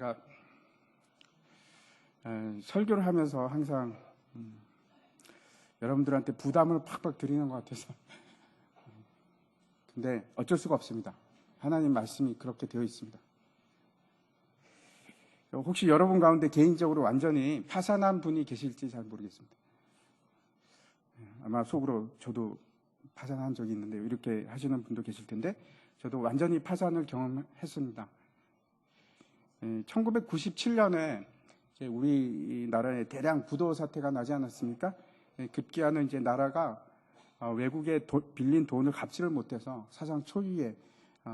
제가 설교를 하면서 항상 여러분들한테 부담을 팍팍 드리는 것 같아서 근데 어쩔 수가 없습니다. 하나님 말씀이 그렇게 되어 있습니다. 혹시 여러분 가운데 개인적으로 완전히 파산한 분이 계실지 잘 모르겠습니다. 아마 속으로 저도 파산한 적이 있는데 이렇게 하시는 분도 계실 텐데 저도 완전히 파산을 경험했습니다. 1997년에 우리나라에 대량 부도 사태가 나지 않았습니까? 급기야는 이제 나라가 외국에 빌린 돈을 갚지를 못해서 사상 초유의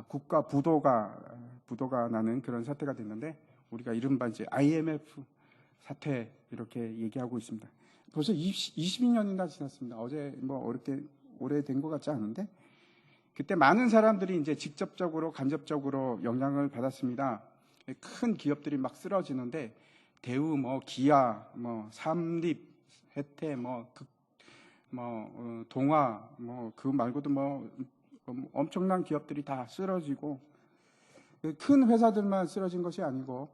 국가 부도가 나는 그런 사태가 됐는데 우리가 이른바 이제 IMF 사태 이렇게 얘기하고 있습니다. 벌써 22년이나 지났습니다. 어제 이렇게 오래된 것 같지 않은데 그때 많은 사람들이 이제 직접적으로 간접적으로 영향을 받았습니다. 큰 기업들이 막 쓰러지는데 대우, 기아, 삼립, 혜태, 동아, 그 말고도 엄청난 기업들이 다 쓰러지고 큰 회사들만 쓰러진 것이 아니고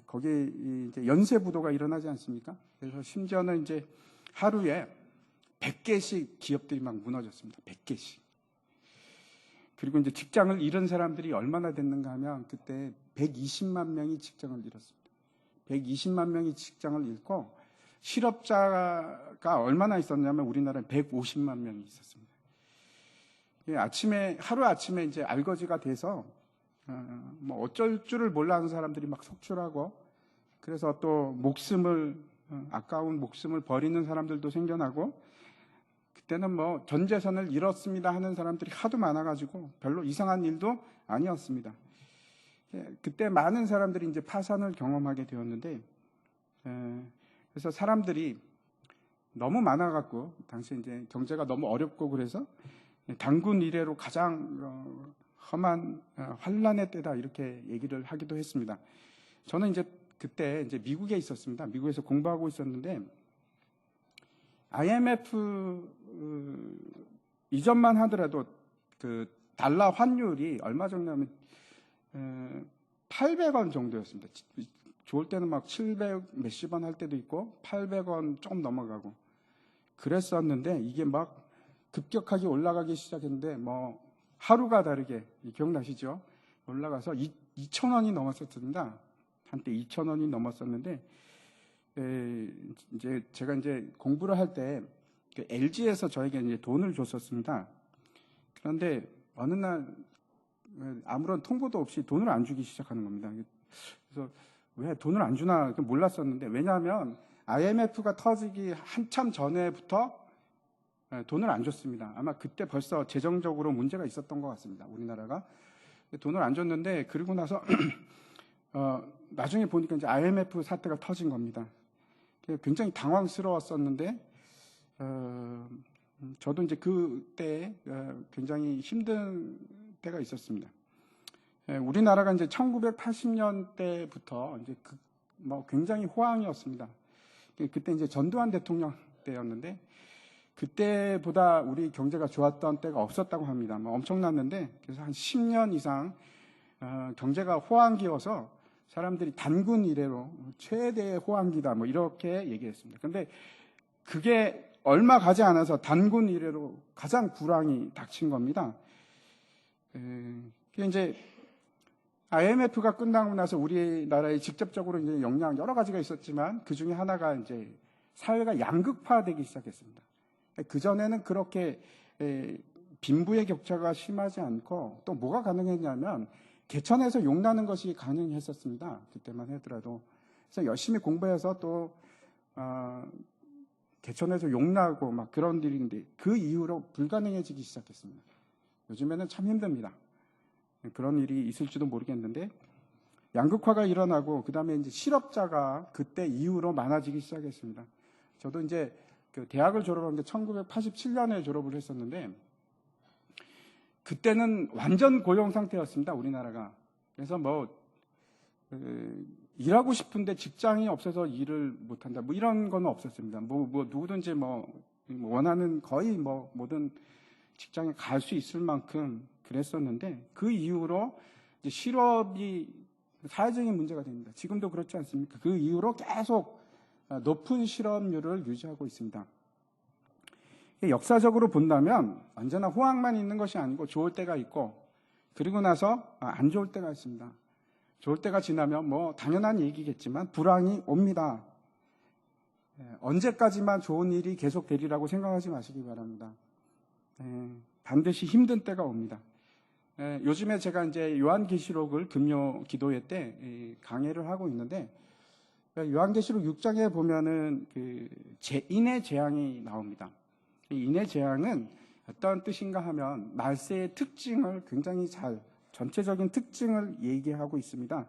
거기 이제 연쇄 부도가 일어나지 않습니까? 그래서 심지어는 이제 하루에 100개씩 기업들이 막 무너졌습니다. 100개씩. 그리고 이제 직장을 잃은 사람들이 얼마나 됐는가 하면 그때 120만 명이 직장을 잃었습니다. 120만 명이 직장을 잃고 실업자가 얼마나 있었냐면 우리나라에 150만 명이 있었습니다. 하루아침에 이제 알거지가 돼서 어쩔 줄을 몰라 하는 사람들이 막 속출하고 그래서 또 아까운 목숨을 버리는 사람들도 생겨나고 그때는 전 재산을 잃었습니다 하는 사람들이 하도 많아가지고 별로 이상한 일도 아니었습니다. 그때 많은 사람들이 이제 파산을 경험하게 되었는데 그래서 사람들이 너무 많아갖고 당시 이제 경제가 너무 어렵고 그래서 단군 이래로 가장 험한 환란의 때다 이렇게 얘기를 하기도 했습니다. 저는 이제 그때 이제 미국에 있었습니다. 미국에서 공부하고 있었는데 IMF 이전만 하더라도 그 달러 환율이 얼마 정도냐면 800원 정도였습니다. 좋을 때는 막 700 몇십 원 할 때도 있고 800원 조금 넘어가고 그랬었는데 이게 막 급격하게 올라가기 시작했는데 하루가 다르게 기억나시죠? 올라가서 2,000원이 넘었었습니다. 한때 2,000원이 넘었었는데 이제 제가 이제 공부를 할 때 LG에서 저에게 이제 돈을 줬었습니다. 그런데 어느 날 아무런 통보도 없이 돈을 안 주기 시작하는 겁니다. 그래서 왜 돈을 안 주나 몰랐었는데 왜냐하면 IMF가 터지기 한참 전에부터 돈을 안 줬습니다. 아마 그때 벌써 재정적으로 문제가 있었던 것 같습니다. 우리나라가 돈을 안 줬는데 그리고 나서 나중에 보니까 이제 IMF 사태가 터진 겁니다. 굉장히 당황스러웠었는데 저도 이제 그때 굉장히 힘든 때가 있었습니다. 우리나라가 이제 1980년대부터 이제 굉장히 호황이었습니다. 그때 이제 전두환 대통령 때였는데 그때보다 우리 경제가 좋았던 때가 없었다고 합니다. 엄청났는데 그래서 한 10년 이상 경제가 호황기여서 사람들이 단군 이래로 최대의 호황기다 이렇게 얘기했습니다. 그런데 그게 얼마 가지 않아서 단군 이래로 가장 불황이 닥친 겁니다. 이제 IMF가 끝나고 나서 우리나라에 직접적으로 이제 영향 여러 가지가 있었지만 그 중에 하나가 이제 사회가 양극화되기 시작했습니다. 그 전에는 그렇게 빈부의 격차가 심하지 않고 또 뭐가 가능했냐면 개천에서 용나는 것이 가능했었습니다. 그때만 하더라도. 그래서 열심히 공부해서 또 개천에서 용나고 그런 일인데 그 이후로 불가능해지기 시작했습니다. 요즘에는 참 힘듭니다. 그런 일이 있을지도 모르겠는데 양극화가 일어나고 그다음에 이제 실업자가 그때 이후로 많아지기 시작했습니다. 저도 이제 그 대학을 졸업한 게 1987년에 졸업을 했었는데 그때는 완전 고용 상태였습니다. 우리나라가. 그래서 일하고 싶은데 직장이 없어서 일을 못한다. 이런 건 없었습니다. 누구든지 원하는 거의 모든 직장에 갈 수 있을 만큼 그랬었는데 그 이후로 이제 실업이 사회적인 문제가 됩니다. 지금도 그렇지 않습니까? 그 이후로 계속 높은 실업률을 유지하고 있습니다. 역사적으로 본다면 언제나 호황만 있는 것이 아니고 좋을 때가 있고, 그리고 나서 안 좋을 때가 있습니다. 좋을 때가 지나면 뭐 당연한 얘기겠지만 불황이 옵니다. 언제까지만 좋은 일이 계속되리라고 생각하지 마시기 바랍니다. 반드시 힘든 때가 옵니다. 요즘에 제가 이제 요한계시록을 금요 기도회 때 강해를 하고 있는데, 요한계시록 6장에 보면은 인의 재앙이 나옵니다. 이 인의 재앙은 어떤 뜻인가 하면 말세의 특징을 굉장히 전체적인 특징을 얘기하고 있습니다.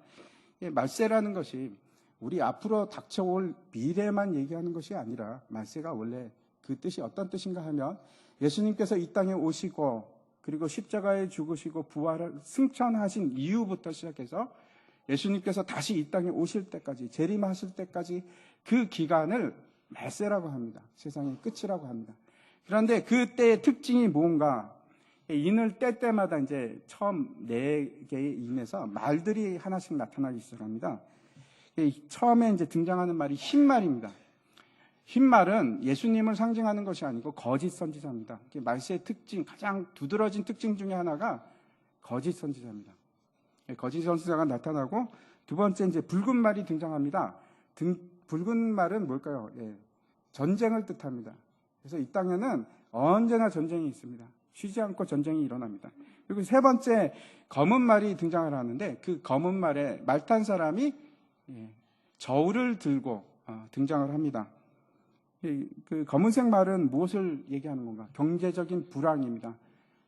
말세라는 것이 우리 앞으로 닥쳐올 미래만 얘기하는 것이 아니라, 말세가 원래 그 뜻이 어떤 뜻인가 하면 예수님께서 이 땅에 오시고 그리고 십자가에 죽으시고 부활을 승천하신 이후부터 시작해서 예수님께서 다시 이 땅에 오실 때까지, 재림하실 때까지 그 기간을 말세라고 합니다. 세상의 끝이라고 합니다. 그런데 그때의 특징이 뭔가, 인을 뗄 때마다 이제 처음 4개의 인에서 말들이 하나씩 나타나기 시작합니다. 처음에 이제 등장하는 말이 흰말입니다. 흰말은 예수님을 상징하는 것이 아니고 거짓 선지자입니다. 말세의 특징, 가장 두드러진 특징 중에 하나가 거짓 선지자입니다. 거짓 선지자가 나타나고, 두 번째 이제 붉은 말이 등장합니다. 붉은 말은 뭘까요? 전쟁을 뜻합니다. 그래서 이 땅에는 언제나 전쟁이 있습니다. 쉬지 않고 전쟁이 일어납니다. 그리고 세 번째 검은 말이 등장을 하는데, 그 검은 말에 말 탄 사람이 저울을 들고 등장을 합니다. 그 검은색 말은 무엇을 얘기하는 건가? 경제적인 불황입니다.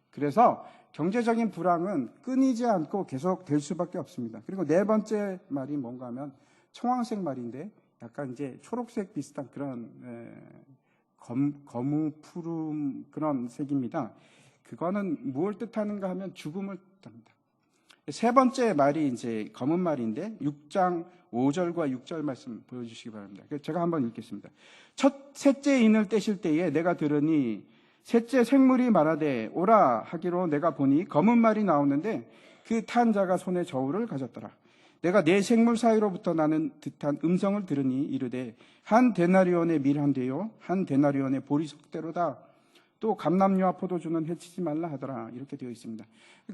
그래서 경제적인 불황은 끊이지 않고 계속 될 수밖에 없습니다. 그리고 네 번째 말이 뭔가 하면 청황색 말인데, 약간 이제 초록색 비슷한 그런 거무 푸른 그런 색입니다. 그거는 무엇을 뜻하는가 하면 죽음을 뜻합니다. 세 번째 말이 이제 검은 말인데, 6장 5절과 6절 말씀 보여주시기 바랍니다. 제가 한번 읽겠습니다. 셋째 인을 떼실 때에 내가 들으니 셋째 생물이 말하되 오라 하기로 내가 보니 검은 말이 나오는데, 그 탄 자가 손에 저울을 가졌더라. 내가 네 생물 사이로부터 나는 듯한 음성을 들으니 이르되 한 데나리온의 밀 한 대요 한 데나리온의 보리석대로다. 또 감람류와 포도주는 해치지 말라 하더라. 이렇게 되어 있습니다.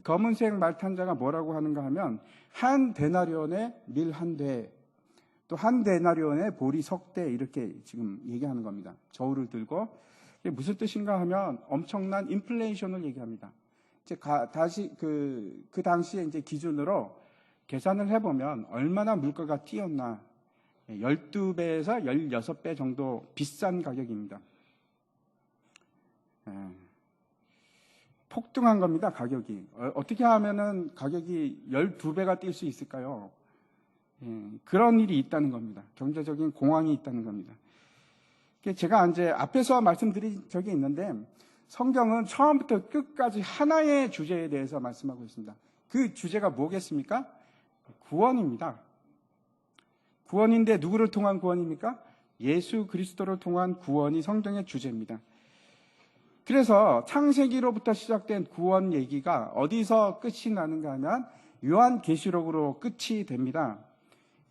검은색 말 탄 자가 뭐라고 하는가 하면 한 데나리온의 밀 한 대, 또 한 데나리온의 보리석대, 이렇게 지금 얘기하는 겁니다. 저울을 들고. 이게 무슨 뜻인가 하면 엄청난 인플레이션을 얘기합니다. 이제 다시 그 당시에 이제 기준으로 계산을 해보면 얼마나 물가가 뛰었나, 12배에서 16배 정도 비싼 가격입니다. 폭등한 겁니다, 가격이. 어떻게 하면은 가격이 12배가 뛸 수 있을까요? 그런 일이 있다는 겁니다. 경제적인 공황이 있다는 겁니다. 제가 이제 앞에서 말씀드린 적이 있는데, 성경은 처음부터 끝까지 하나의 주제에 대해서 말씀하고 있습니다. 그 주제가 뭐겠습니까? 구원입니다. 구원인데 누구를 통한 구원입니까? 예수 그리스도를 통한 구원이 성경의 주제입니다. 그래서 창세기로부터 시작된 구원 얘기가 어디서 끝이 나는가 하면 요한계시록으로 끝이 됩니다.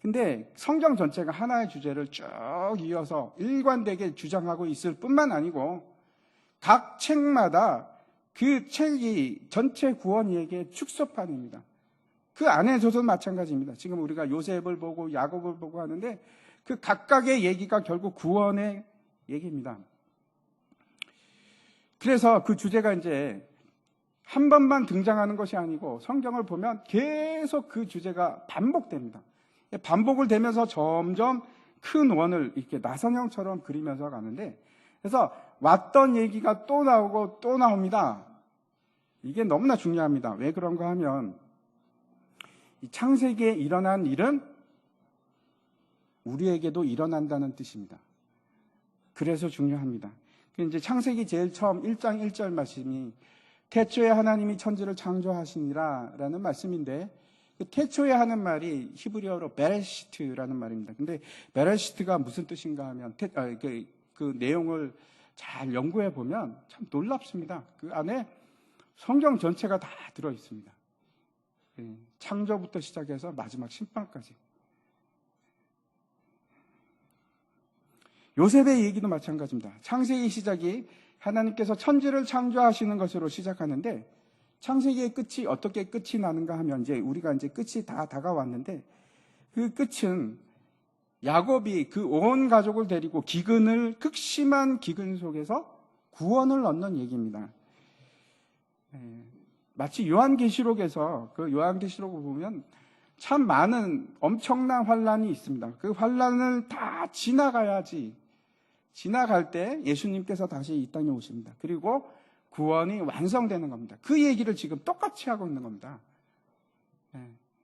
근데 성경 전체가 하나의 주제를 쭉 이어서 일관되게 주장하고 있을 뿐만 아니고, 각 책마다 그 책이 전체 구원 얘기의 축소판입니다. 그 안에서도 마찬가지입니다. 지금 우리가 요셉을 보고 야곱을 보고 하는데, 그 각각의 얘기가 결국 구원의 얘기입니다. 그래서 그 주제가 이제 한 번만 등장하는 것이 아니고, 성경을 보면 계속 그 주제가 반복됩니다. 반복을 되면서 점점 큰 원을 이렇게 나선형처럼 그리면서 가는데, 그래서 왔던 얘기가 또 나오고 또 나옵니다. 이게 너무나 중요합니다. 왜 그런가 하면, 이 창세기에 일어난 일은 우리에게도 일어난다는 뜻입니다. 그래서 중요합니다. 이제 창세기 제일 처음 1장 1절 말씀이 태초에 하나님이 천지를 창조하시니라 라는 말씀인데, 그 태초에 하는 말이 히브리어로 베레시트라는 말입니다. 근데 베레시트가 무슨 뜻인가 하면 그 내용을 잘 연구해 보면 참 놀랍습니다. 그 안에 성경 전체가 다 들어 있습니다. 창조부터 시작해서 마지막 심판까지. 요셉의 얘기도 마찬가지입니다. 창세기 시작이 하나님께서 천지를 창조하시는 것으로 시작하는데 창세기의 끝이 어떻게 끝이 나는가 하면 이제 우리가 이제 끝이 다 다가왔는데 그 끝은 야곱이 그 온 가족을 데리고 극심한 기근 속에서 구원을 얻는 얘기입니다. 마치 요한계시록에서 그 요한계시록을 보면 참 많은 엄청난 환란이 있습니다. 그 환란을 다 지나갈 때 예수님께서 다시 이 땅에 오십니다. 그리고 구원이 완성되는 겁니다. 그 얘기를 지금 똑같이 하고 있는 겁니다.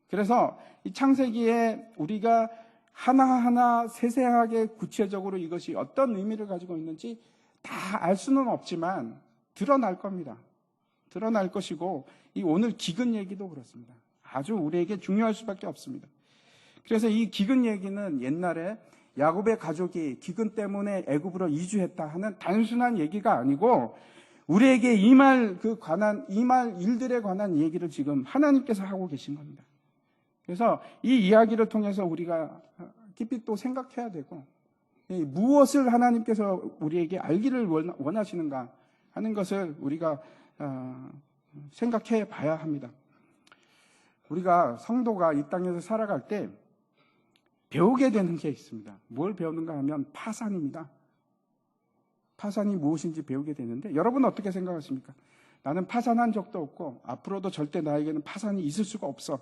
그래서 이 창세기에 우리가 하나하나 세세하게 구체적으로 이것이 어떤 의미를 가지고 있는지 다 알 수는 없지만 드러날 겁니다. 드러날 것이고 이 오늘 기근 얘기도 그렇습니다. 아주 우리에게 중요할 수밖에 없습니다. 그래서 이 기근 얘기는 옛날에 야곱의 가족이 기근 때문에 애굽으로 이주했다 하는 단순한 얘기가 아니고 우리에게 임할 일들에 관한 얘기를 지금 하나님께서 하고 계신 겁니다. 그래서 이 이야기를 통해서 우리가 깊이 또 생각해야 되고 무엇을 하나님께서 우리에게 알기를 원하시는가 하는 것을 우리가 생각해 봐야 합니다. 우리가 성도가 이 땅에서 살아갈 때 배우게 되는 게 있습니다. 뭘 배우는가 하면 파산입니다. 파산이 무엇인지 배우게 되는데 여러분은 어떻게 생각하십니까? 나는 파산한 적도 없고 앞으로도 절대 나에게는 파산이 있을 수가 없어.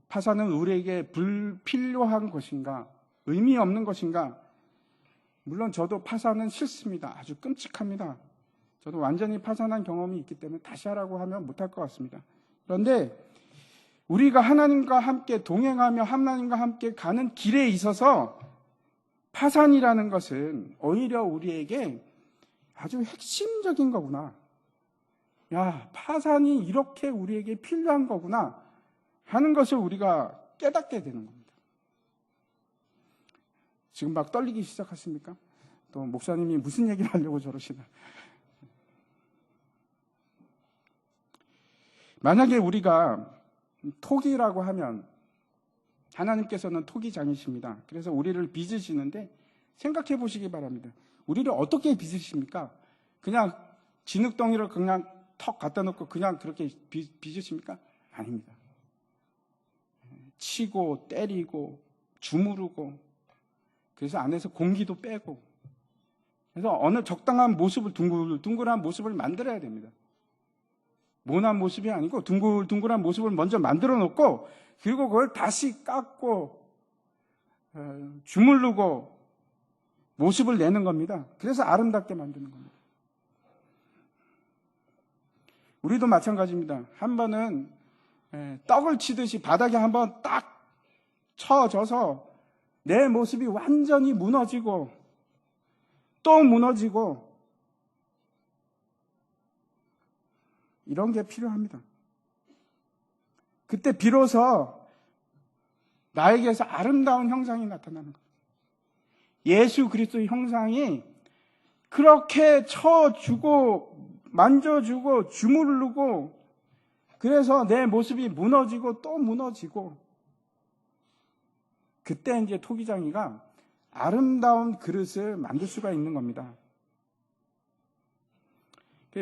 파산은 우리에게 불필요한 것인가? 의미 없는 것인가? 물론 저도 파산은 싫습니다. 아주 끔찍합니다. 저도 완전히 파산한 경험이 있기 때문에 다시 하라고 하면 못할 것 같습니다. 그런데 우리가 하나님과 함께 동행하며 하나님과 함께 가는 길에 있어서 파산이라는 것은 오히려 우리에게 아주 핵심적인 거구나. 야, 파산이 이렇게 우리에게 필요한 거구나 하는 것을 우리가 깨닫게 되는 겁니다. 지금 막 떨리기 시작하십니까? 또 목사님이 무슨 얘기를 하려고 저러시나. 만약에 우리가 토기라고 하면 하나님께서는 토기장이십니다. 그래서 우리를 빚으시는데 생각해 보시기 바랍니다. 우리를 어떻게 빚으십니까? 그냥 진흙덩이를 그냥 턱 갖다 놓고 그냥 그렇게 빚으십니까? 아닙니다. 치고 때리고 주무르고 그래서 안에서 공기도 빼고 그래서 어느 적당한 모습을 둥글둥글한 모습을 만들어야 됩니다. 모난 모습이 아니고 둥글둥글한 모습을 먼저 만들어 놓고 그리고 그걸 다시 깎고 주물르고 모습을 내는 겁니다. 그래서 아름답게 만드는 겁니다. 우리도 마찬가지입니다. 한 번은 떡을 치듯이 바닥에 한번 딱 쳐져서 내 모습이 완전히 무너지고 또 무너지고 이런 게 필요합니다. 그때 비로소 나에게서 아름다운 형상이 나타나는 거예요. 예수 그리스도의 형상이 그렇게 쳐주고 만져주고 주무르고 그래서 내 모습이 무너지고 또 무너지고 그때 이제 토기장이가 아름다운 그릇을 만들 수가 있는 겁니다.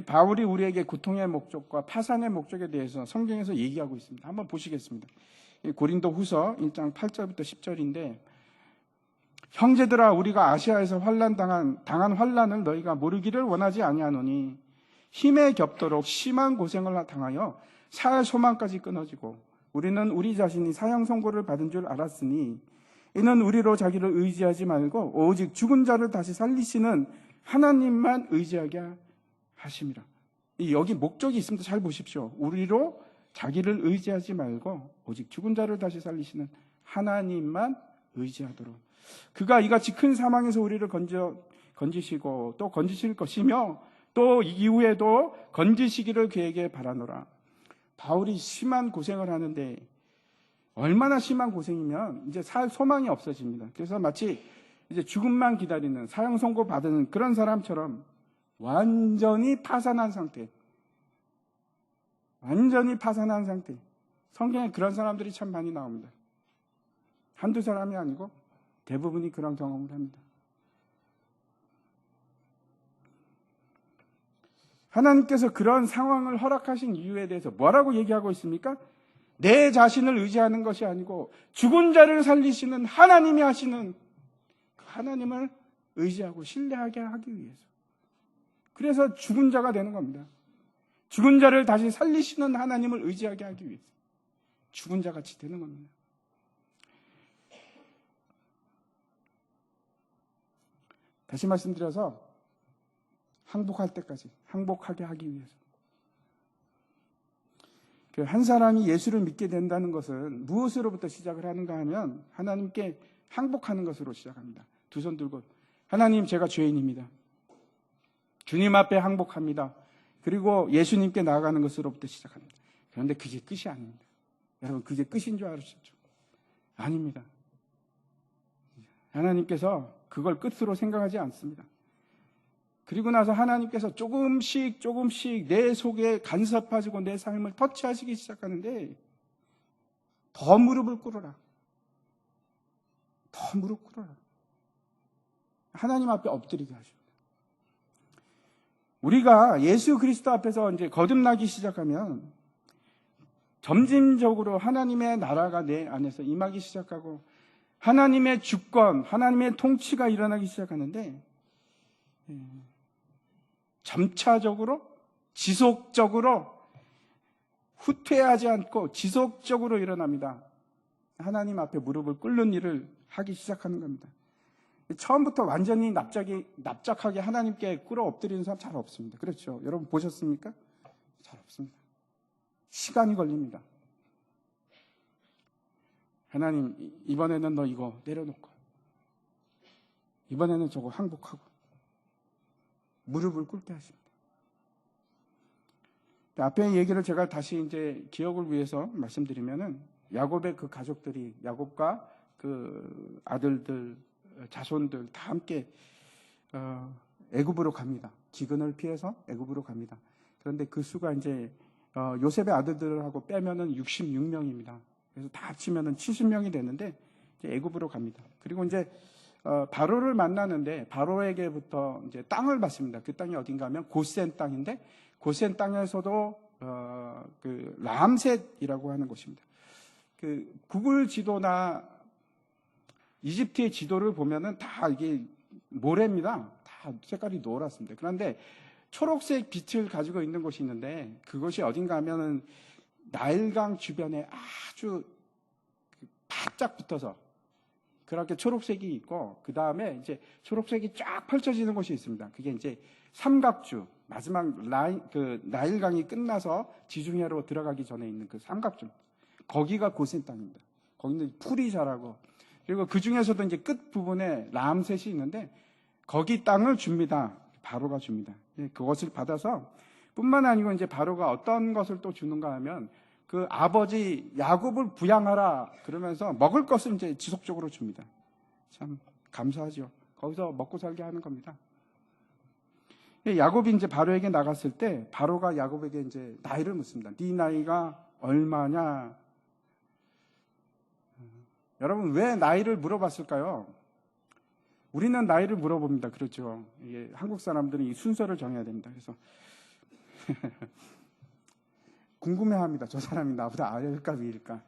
바울이 우리에게 고통의 목적과 파산의 목적에 대해서 성경에서 얘기하고 있습니다. 한번 보시겠습니다. 고린도 후서 1장 8절부터 10절인데 형제들아 우리가 아시아에서 당한 환난을 너희가 모르기를 원하지 아니하노니 힘에 겹도록 심한 고생을 당하여 살 소망까지 끊어지고 우리는 우리 자신이 사형 선고를 받은 줄 알았으니 이는 우리로 자기를 의지하지 말고 오직 죽은 자를 다시 살리시는 하나님만 의지하게 하심이라. 여기 목적이 있습니다. 잘 보십시오. 우리로 자기를 의지하지 말고 오직 죽은 자를 다시 살리시는 하나님만 의지하도록. 그가 이같이 큰 사망에서 우리를 건지시고 또 건지실 것이며 또 이후에도 건지시기를 그에게 바라노라. 바울이 심한 고생을 하는데 얼마나 심한 고생이면 이제 살 소망이 없어집니다. 그래서 마치 이제 죽음만 기다리는 사형 선고 받은 그런 사람처럼 완전히 파산한 상태. 완전히 파산한 상태. 성경에 그런 사람들이 참 많이 나옵니다. 한두 사람이 아니고 대부분이 그런 경험을 합니다. 하나님께서 그런 상황을 허락하신 이유에 대해서 뭐라고 얘기하고 있습니까? 내 자신을 의지하는 것이 아니고 죽은 자를 살리시는 하나님이 하시는 그 하나님을 의지하고 신뢰하게 하기 위해서. 그래서 죽은 자가 되는 겁니다. 죽은 자를 다시 살리시는 하나님을 의지하게 하기 위해서 죽은 자 같이 되는 겁니다. 다시 말씀드려서 항복할 때까지 항복하게 하기 위해서. 한 사람이 예수를 믿게 된다는 것은 무엇으로부터 시작을 하는가 하면 하나님께 항복하는 것으로 시작합니다. 두 손 들고 하나님, 제가 죄인입니다. 주님 앞에 항복합니다. 그리고 예수님께 나아가는 것으로부터 시작합니다. 그런데 그게 끝이 아닙니다. 여러분, 그게 끝인 줄 아시죠? 아닙니다. 하나님께서 그걸 끝으로 생각하지 않습니다. 그리고 나서 하나님께서 조금씩 내 속에 간섭하시고 내 삶을 터치하시기 시작하는데 더 무릎을 꿇어라. 더 무릎 꿇어라. 하나님 앞에 엎드리게 하십니다. 우리가 예수 그리스도 앞에서 이제 거듭나기 시작하면 점진적으로 하나님의 나라가 내 안에서 임하기 시작하고 하나님의 주권, 하나님의 통치가 일어나기 시작하는데 점차적으로 지속적으로 후퇴하지 않고 지속적으로 일어납니다. 하나님 앞에 무릎을 꿇는 일을 하기 시작하는 겁니다. 처음부터 완전히 납작하게 하나님께 꿇어 엎드리는 사람 잘 없습니다. 그렇죠? 여러분 보셨습니까? 잘 없습니다. 시간이 걸립니다. 하나님, 이번에는 너 이거 내려놓고 이번에는 저거 항복하고 무릎을 꿇게 하십니다. 앞에 얘기를 제가 다시 이제 기억을 위해서 말씀드리면은 야곱의 그 가족들이 야곱과 그 아들들, 자손들 다 함께 애굽으로 갑니다. 기근을 피해서 애굽으로 갑니다. 그런데 그 수가 이제 요셉의 아들들하고 빼면은 66명입니다. 그래서 다 합치면은 70명이 되는데 이제 애굽으로 갑니다. 그리고 이제 바로를 만나는데 바로에게부터 이제 땅을 받습니다. 그 땅이 어딘가 하면 고센 땅인데 고센 땅에서도 그 람셋이라고 하는 곳입니다. 그 구글 지도나 이집트의 지도를 보면은 다 이게 모래입니다. 다 색깔이 노랗습니다. 그런데 초록색 빛을 가지고 있는 곳이 있는데 그것이 어딘가 하면은 나일강 주변에 아주 바짝 붙어서 그렇게 초록색이 있고 그 다음에 이제 초록색이 쫙 펼쳐지는 곳이 있습니다. 그게 이제 삼각주 마지막 그 나일강이 끝나서 지중해로 들어가기 전에 있는 그 삼각주 거기가 고센 땅입니다. 거기는 풀이 자라고 그리고 그 중에서도 이제 끝 부분에 람셋이 있는데 거기 땅을 줍니다. 바로가 줍니다. 그것을 받아서 뿐만 아니고 이제 바로가 어떤 것을 또 주는가 하면 그 아버지 야곱을 부양하라 그러면서 먹을 것을 이제 지속적으로 줍니다. 참 감사하죠. 거기서 먹고 살게 하는 겁니다. 야곱이 이제 바로에게 나갔을 때 바로가 야곱에게 이제 나이를 묻습니다. 네 나이가 얼마냐? 여러분 왜 나이를 물어봤을까요? 우리는 나이를 물어봅니다. 그렇죠? 이게 한국 사람들은 이 순서를 정해야 됩니다. 그래서 궁금해합니다. 저 사람이 나보다 아래일까 위일까?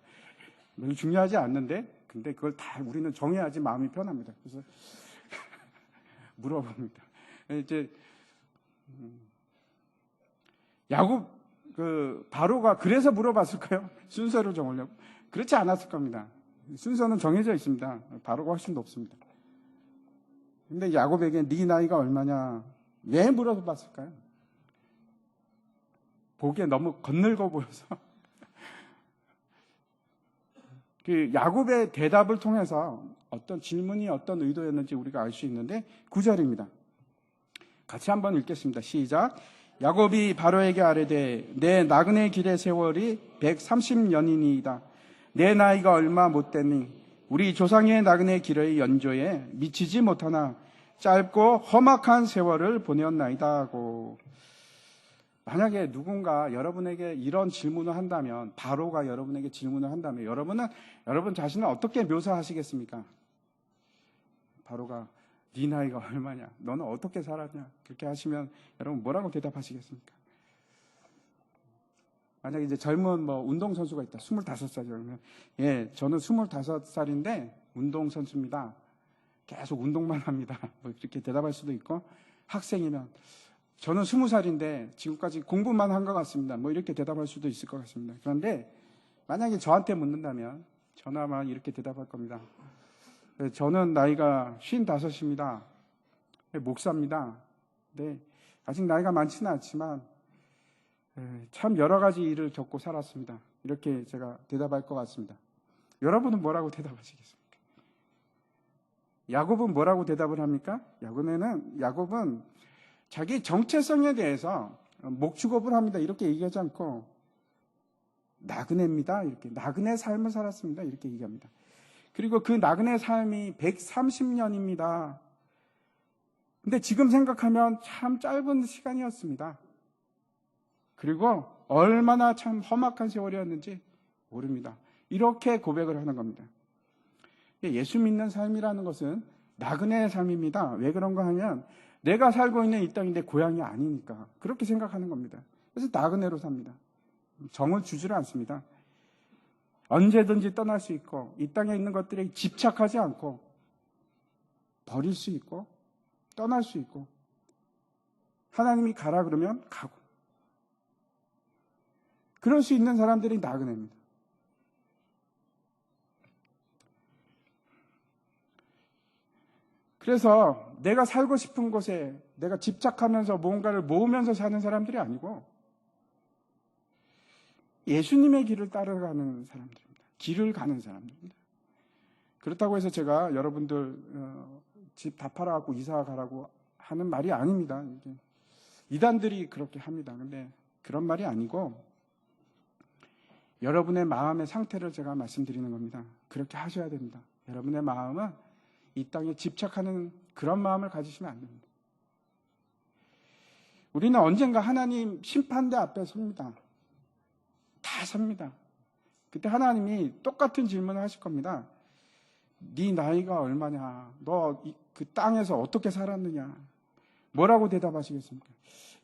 별로 중요하지 않는데, 근데 그걸 다 우리는 정해야지 마음이 편합니다. 그래서 물어봅니다. 이제 야곱 그 바로가 그래서 물어봤을까요? 순서를 정하려고? 그렇지 않았을 겁니다. 순서는 정해져 있습니다. 바로가 훨씬 높습니다. 근데 야곱에게 네 나이가 얼마냐? 왜 물어봤을까요? 보기에 너무 건늙어 보여서 그 야곱의 대답을 통해서 어떤 질문이 어떤 의도였는지 우리가 알 수 있는데 9절입니다. 같이 한번 읽겠습니다. 시작. 야곱이 바로에게 아뢰되 내 나그네 길의 세월이 130년이니이다. 내 나이가 얼마 못되니 우리 조상의 나그네 길의 연조에 미치지 못하나 짧고 험악한 세월을 보내었나이다 하고 만약에 누군가 여러분에게 이런 질문을 한다면, 바로가 여러분에게 질문을 한다면 여러분 자신을 어떻게 묘사하시겠습니까? 바로가 네 나이가 얼마냐? 너는 어떻게 살았냐? 그렇게 하시면 여러분 뭐라고 대답하시겠습니까? 만약에 이제 젊은 운동선수가 있다. 25살이면 예, 저는 25살인데 운동선수입니다. 계속 운동만 합니다. 이렇게 대답할 수도 있고, 학생이면 저는 20살인데 지금까지 공부만 한 것 같습니다. 이렇게 대답할 수도 있을 것 같습니다. 그런데 만약에 저한테 묻는다면 저는 아마 이렇게 대답할 겁니다. 저는 나이가 55입니다. 목사입니다. 네, 아직 나이가 많지는 않지만 참 여러 가지 일을 겪고 살았습니다. 이렇게 제가 대답할 것 같습니다. 여러분은 뭐라고 대답하시겠습니까? 야곱은 뭐라고 대답을 합니까? 야곱은 자기 정체성에 대해서 목축업을 합니다. 이렇게 얘기하지 않고 나그네입니다. 이렇게 나그네 삶을 살았습니다. 이렇게 얘기합니다. 그리고 그 나그네 삶이 130년입니다. 근데 지금 생각하면 참 짧은 시간이었습니다. 그리고 얼마나 참 험악한 세월이었는지 모릅니다. 이렇게 고백을 하는 겁니다. 예수 믿는 삶이라는 것은 나그네의 삶입니다. 왜 그런가 하면 내가 살고 있는 이 땅이 내 고향이 아니니까 그렇게 생각하는 겁니다. 그래서 나그네로 삽니다. 정을 주지를 않습니다. 언제든지 떠날 수 있고 이 땅에 있는 것들에 집착하지 않고 버릴 수 있고 떠날 수 있고 하나님이 가라 그러면 가고 그럴 수 있는 사람들이 나그네입니다. 그래서 내가 살고 싶은 곳에 내가 집착하면서 뭔가를 모으면서 사는 사람들이 아니고 예수님의 길을 따라가는 사람들입니다. 길을 가는 사람들입니다. 그렇다고 해서 제가 여러분들 집 다 팔아갖고 이사 가라고 하는 말이 아닙니다. 이단들이 그렇게 합니다. 근데 그런 말이 아니고 여러분의 마음의 상태를 제가 말씀드리는 겁니다. 그렇게 하셔야 됩니다. 여러분의 마음은 이 땅에 집착하는 그런 마음을 가지시면 안 됩니다. 우리는 언젠가 하나님 심판대 앞에 섭니다. 다 섭니다. 그때 하나님이 똑같은 질문을 하실 겁니다. 네 나이가 얼마냐? 너 그 땅에서 어떻게 살았느냐? 뭐라고 대답하시겠습니까?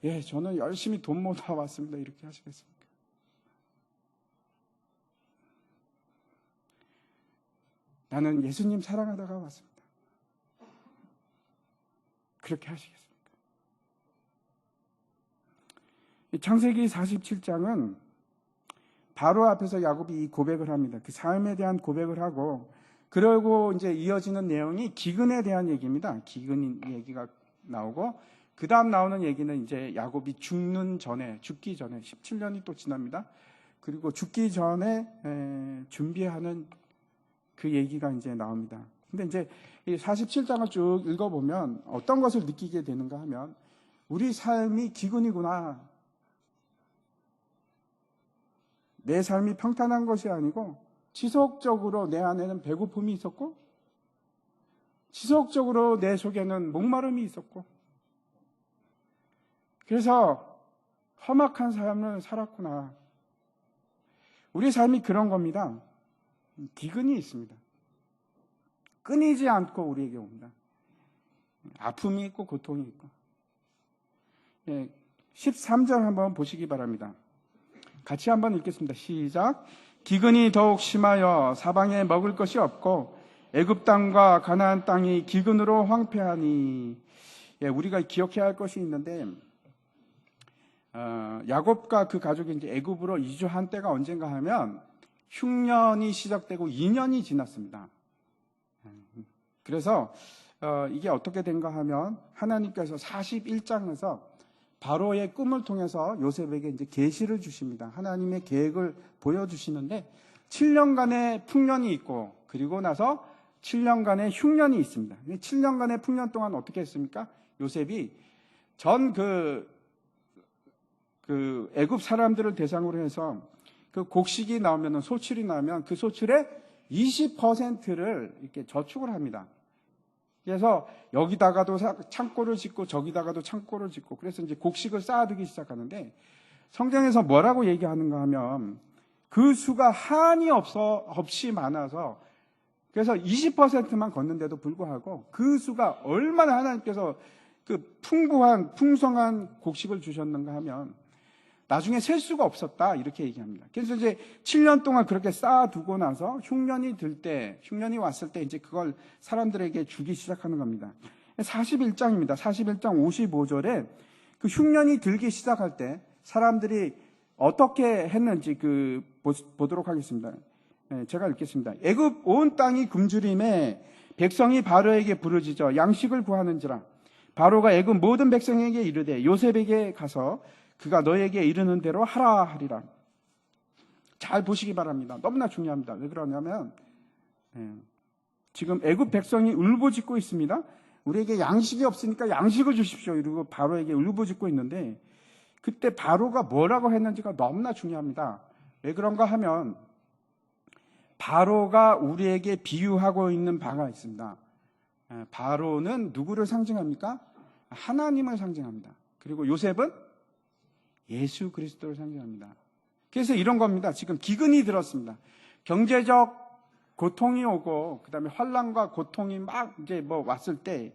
예, 저는 열심히 돈 모아 왔습니다. 이렇게 하시겠습니까? 나는 예수님 사랑하다가 왔습니다. 그렇게 하시겠습니까? 창세기 47장은 바로 앞에서 야곱이 이 고백을 합니다. 그 삶에 대한 고백을 하고, 그리고 이제 이어지는 내용이 기근에 대한 얘기입니다. 기근 얘기가 나오고, 그 다음 나오는 얘기는 이제 야곱이 죽기 전에 17년이 또 지납니다. 그리고 죽기 전에 준비하는 그 얘기가 이제 나옵니다. 근데 이제 이 47장을 쭉 읽어보면 어떤 것을 느끼게 되는가 하면 우리 삶이 기근이구나. 내 삶이 평탄한 것이 아니고 지속적으로 내 안에는 배고픔이 있었고 지속적으로 내 속에는 목마름이 있었고 그래서 험악한 삶을 살았구나. 우리 삶이 그런 겁니다. 기근이 있습니다. 끊이지 않고 우리에게 옵니다. 아픔이 있고 고통이 있고. 13절 한번 보시기 바랍니다. 같이 한번 읽겠습니다. 시작. 기근이 더욱 심하여 사방에 먹을 것이 없고 애굽 땅과 가나안 땅이 기근으로 황폐하니. 우리가 기억해야 할 것이 있는데 야곱과 그 가족이 이제 애굽으로 이주한 때가 언젠가 하면 흉년이 시작되고 2년이 지났습니다. 그래서 이게 어떻게 된가 하면 하나님께서 41장에서 바로의 꿈을 통해서 요셉에게 이제 계시를 주십니다. 하나님의 계획을 보여주시는데 7년간의 풍년이 있고 그리고 나서 7년간의 흉년이 있습니다. 7년간의 풍년 동안 어떻게 했습니까? 요셉이 전 그 애굽 사람들을 대상으로 해서 그 곡식이 나오면 소출이 나면 그 소출의 20%를 이렇게 저축을 합니다. 그래서 여기다가도 창고를 짓고 저기다가도 창고를 짓고 그래서 이제 곡식을 쌓아두기 시작하는데 성경에서 뭐라고 얘기하는가 하면 그 수가 한이 없이 많아서 그래서 20%만 걷는데도 불구하고 그 수가 얼마나 하나님께서 그 풍성한 곡식을 주셨는가 하면 나중에 셀 수가 없었다 이렇게 얘기합니다. 그래서 이제 7년 동안 그렇게 쌓아두고 나서 흉년이 왔을 때 이제 그걸 사람들에게 주기 시작하는 겁니다. 41장입니다. 41장 55절에 그 흉년이 들기 시작할 때 사람들이 어떻게 했는지 보도록 하겠습니다. 제가 읽겠습니다. 애굽 온 땅이 굶주림에 백성이 바로에게 부르짖어 양식을 구하는지라. 바로가 애굽 모든 백성에게 이르되 요셉에게 가서 그가 너에게 이르는 대로 하라 하리라. 잘 보시기 바랍니다. 너무나 중요합니다. 왜 그러냐면 지금 애굽 백성이 울부짖고 있습니다. 우리에게 양식이 없으니까 양식을 주십시오. 이러고 바로에게 울부짖고 있는데 그때 바로가 뭐라고 했는지가 너무나 중요합니다. 왜 그런가 하면 바로가 우리에게 비유하고 있는 바가 있습니다. 바로는 누구를 상징합니까? 하나님을 상징합니다. 그리고 요셉은 예수 그리스도를 상징합니다. 그래서 이런 겁니다. 지금 기근이 들었습니다. 경제적 고통이 오고 그다음에 환난과 고통이 막 이제 왔을 때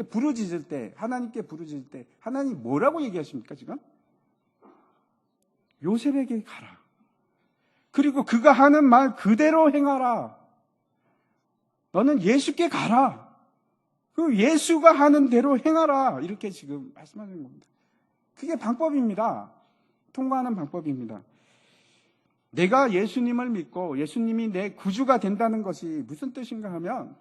부르짖을 때 하나님께 부르짖을 때 하나님 뭐라고 얘기하십니까 지금? 요셉에게 가라. 그리고 그가 하는 말 그대로 행하라. 너는 예수께 가라. 그 예수가 하는 대로 행하라. 이렇게 지금 말씀하시는 겁니다. 그게 방법입니다. 통과하는 방법입니다. 내가 예수님을 믿고 예수님이 내 구주가 된다는 것이 무슨 뜻인가 하면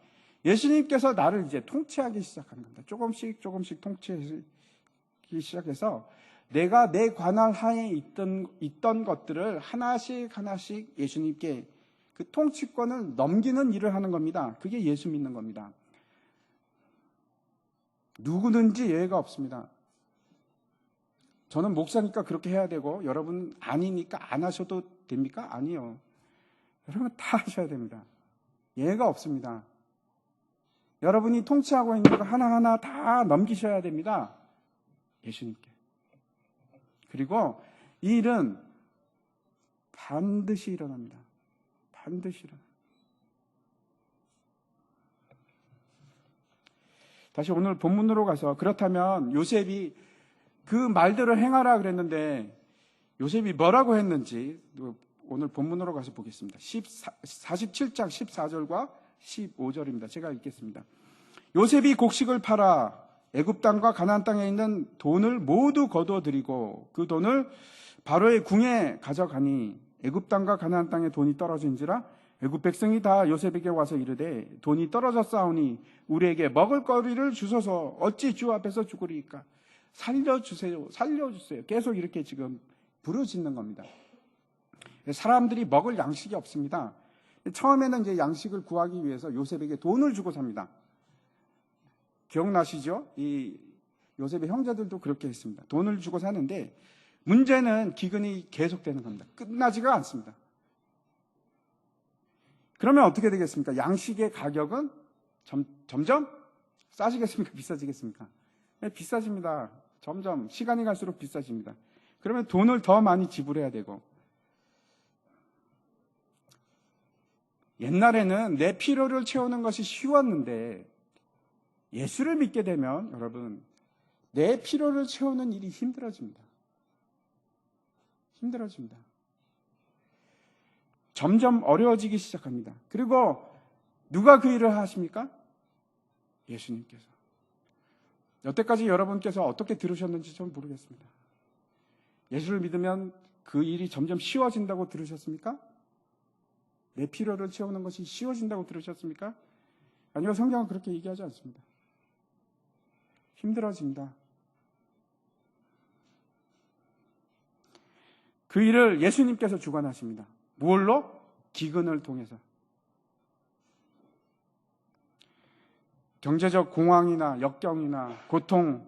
예수님께서 나를 이제 통치하기 시작하는 겁니다. 조금씩 통치하기 시작해서 내가 내 관할 하에 있던 것들을 하나씩 예수님께 그 통치권을 넘기는 일을 하는 겁니다. 그게 예수 믿는 겁니다. 누구든지 예외가 없습니다. 저는 목사니까 그렇게 해야 되고 여러분 아니니까 안 하셔도 됩니까? 아니요. 여러분 다 하셔야 됩니다. 예외가 없습니다. 여러분이 통치하고 있는 거 하나하나 다 넘기셔야 됩니다. 예수님께. 그리고 이 일은 반드시 일어납니다. 반드시 일어납니다. 다시 오늘 본문으로 가서 그렇다면 요셉이 그 말대로 행하라 그랬는데 요셉이 뭐라고 했는지 오늘 본문으로 가서 보겠습니다. 47장 14절과 15절입니다. 제가 읽겠습니다. 요셉이 곡식을 팔아 애굽 땅과 가나안 땅에 있는 돈을 모두 거두어들이고 그 돈을 바로의 궁에 가져가니 애굽 땅과 가나안 땅에 돈이 떨어진지라 애굽 백성이 다 요셉에게 와서 이르되 돈이 떨어졌사오니 우리에게 먹을 거리를 주소서 어찌 주 앞에서 죽으리이까. 살려주세요. 계속 이렇게 지금 부르짖는 겁니다. 사람들이 먹을 양식이 없습니다. 처음에는 이제 양식을 구하기 위해서 요셉에게 돈을 주고 삽니다. 기억나시죠? 이 요셉의 형제들도 그렇게 했습니다. 돈을 주고 사는데 문제는 기근이 계속되는 겁니다. 끝나지가 않습니다. 그러면 어떻게 되겠습니까? 양식의 가격은 점점 싸지겠습니까? 비싸지겠습니까? 네, 비싸집니다. 점점 시간이 갈수록 비싸집니다. 그러면 돈을 더 많이 지불해야 되고 옛날에는 내 필요를 채우는 것이 쉬웠는데 예수를 믿게 되면 여러분 내 필요를 채우는 일이 힘들어집니다. 점점 어려워지기 시작합니다. 그리고 누가 그 일을 하십니까? 예수님께서. 여태까지 여러분께서 어떻게 들으셨는지 좀 모르겠습니다. 예수를 믿으면 그 일이 점점 쉬워진다고 들으셨습니까? 내 필요를 채우는 것이 쉬워진다고 들으셨습니까? 아니요, 성경은 그렇게 얘기하지 않습니다. 힘들어진다. 그 일을 예수님께서 주관하십니다. 무엇로? 기근을 통해서. 경제적 공황이나 역경이나 고통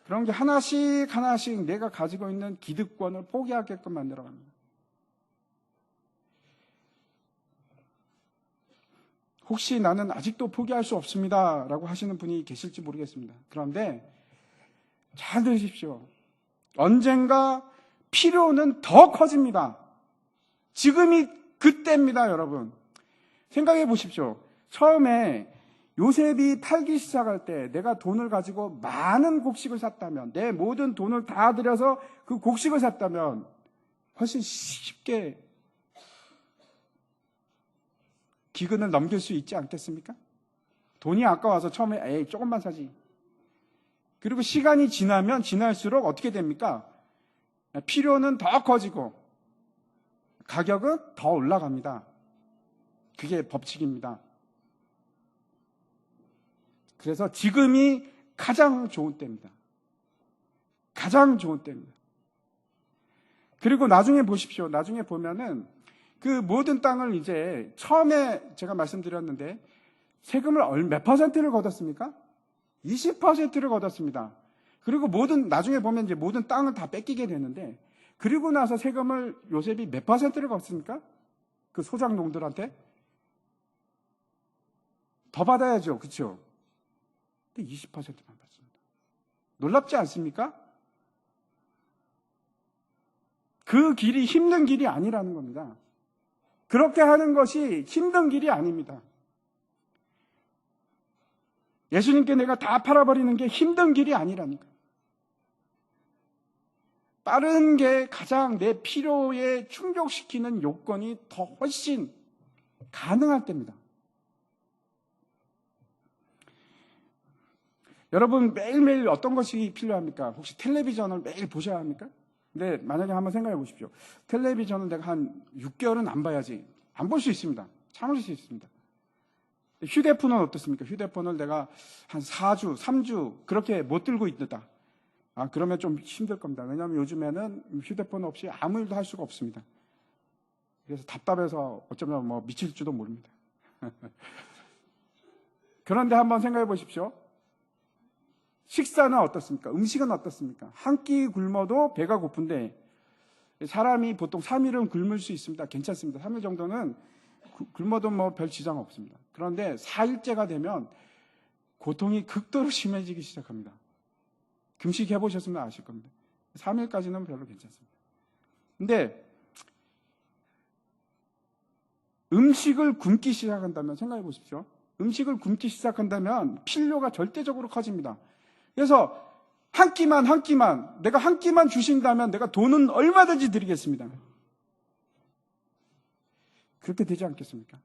그런 게 하나씩 내가 가지고 있는 기득권을 포기하게끔 만들어갑니다. 혹시 나는 아직도 포기할 수 없습니다 라고 하시는 분이 계실지 모르겠습니다. 그런데 잘 들으십시오. 언젠가 필요는 더 커집니다. 지금이 그때입니다, 여러분. 생각해 보십시오. 처음에 요셉이 팔기 시작할 때 내가 돈을 가지고 많은 곡식을 샀다면, 내 모든 돈을 다 들여서 그 곡식을 샀다면 훨씬 쉽게 기근을 넘길 수 있지 않겠습니까? 돈이 아까워서 처음에 에이 조금만 사지. 그리고 시간이 지나면 지날수록 어떻게 됩니까? 필요는 더 커지고 가격은 더 올라갑니다. 그게 법칙입니다. 그래서 지금이 가장 좋은 때입니다. 가장 좋은 때입니다. 그리고 나중에 보십시오. 나중에 보면은 그 모든 땅을 이제 처음에 제가 말씀드렸는데 세금을 몇 퍼센트를 걷었습니까? 20%를 걷었습니다. 그리고 나중에 보면 이제 모든 땅을 다 뺏기게 되는데, 그리고 나서 세금을 요셉이 몇 퍼센트를 걷습니까? 그 소작농들한테? 더 받아야죠. 그렇죠? 근데 20%만 받습니다. 놀랍지 않습니까? 그 길이 힘든 길이 아니라는 겁니다. 그렇게 하는 것이 힘든 길이 아닙니다. 예수님께 내가 다 팔아버리는 게 힘든 길이 아니라니까. 빠른 게 가장 내 필요에 충족시키는 요건이 더 훨씬 가능할 때입니다. 여러분 매일매일 어떤 것이 필요합니까? 혹시 텔레비전을 매일 보셔야 합니까? 근데 만약에 한번 생각해 보십시오. 텔레비전을 내가 한 6개월은 안 봐야지. 안 볼 수 있습니다. 참을 수 있습니다. 휴대폰은 어떻습니까? 휴대폰을 내가 한 4주, 3주 그렇게 못 들고 있다. 그러면 좀 힘들 겁니다. 왜냐하면 요즘에는 휴대폰 없이 아무 일도 할 수가 없습니다. 그래서 답답해서 어쩌면 미칠지도 모릅니다. 그런데 한번 생각해 보십시오. 식사는 어떻습니까? 음식은 어떻습니까? 한 끼 굶어도 배가 고픈데 사람이 보통 3일은 굶을 수 있습니다. 괜찮습니다. 3일 정도는 굶어도 별 지장 없습니다. 그런데 4일째가 되면 고통이 극도로 심해지기 시작합니다. 금식 해보셨으면 아실 겁니다. 3일까지는 별로 괜찮습니다. 근데 음식을 굶기 시작한다면 생각해 보십시오. 음식을 굶기 시작한다면 필요가 절대적으로 커집니다. 그래서 한 끼만 내가 한 끼만 주신다면 내가 돈은 얼마든지 드리겠습니다. 그렇게 되지 않겠습니까?